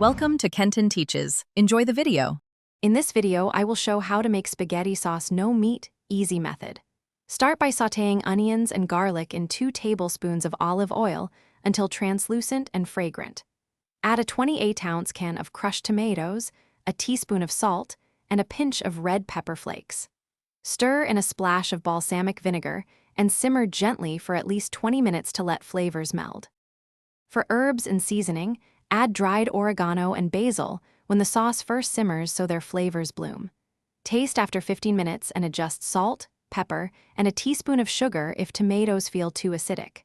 Welcome to Kenton Teaches. Enjoy the video. In this video, I will show how to make spaghetti sauce no meat, easy method. Start by sautéing onions and garlic in 2 tablespoons of olive oil until translucent and fragrant. Add a 28-ounce can of crushed tomatoes, a teaspoon of salt, and a pinch of red pepper flakes. Stir in a splash of balsamic vinegar and simmer gently for at least 20 minutes to let flavors meld. For herbs and seasoning, add dried oregano and basil when the sauce first simmers so their flavors bloom. Taste after 15 minutes and adjust salt, pepper, and a teaspoon of sugar if tomatoes feel too acidic.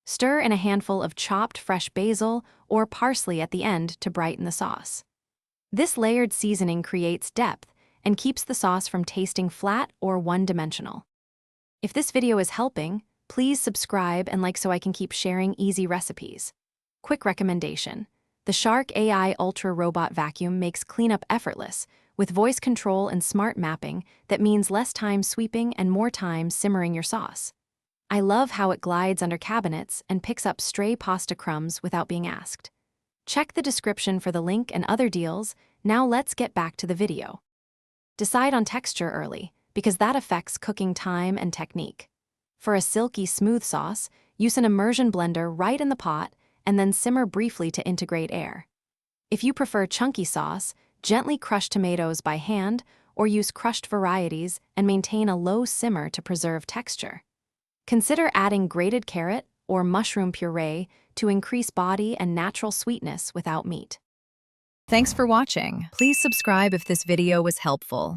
Stir in a handful of chopped fresh basil or parsley at the end to brighten the sauce. This layered seasoning creates depth and keeps the sauce from tasting flat or one-dimensional. If this video is helping, please subscribe and like so I can keep sharing easy recipes. Quick recommendation: the Shark AI Ultra Robot Vacuum makes cleanup effortless, with voice control and smart mapping that means less time sweeping and more time simmering your sauce. I love how it glides under cabinets and picks up stray pasta crumbs without being asked. Check the description for the link and other deals. Now let's get back to the video. Decide on texture early, because that affects cooking time and technique. For a silky smooth sauce, use an immersion blender right in the pot and then simmer briefly to integrate air. If you prefer chunky sauce, gently crush tomatoes by hand or use crushed varieties and maintain a low simmer to preserve texture. Consider adding grated carrot or mushroom puree to increase body and natural sweetness without meat. Thanks for watching. Please subscribe if this video was helpful.